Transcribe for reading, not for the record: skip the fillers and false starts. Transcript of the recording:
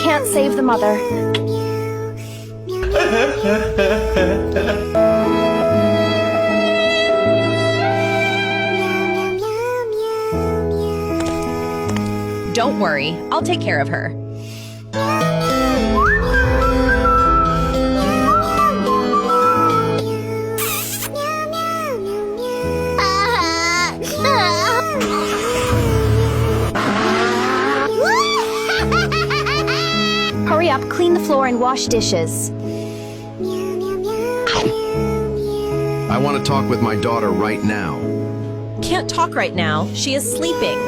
can't save the mother. Don't worry, I'll take care of her. Hurry up, clean the floor and wash dishes. I want to talk with my daughter right now. Can't talk right now. She is sleeping.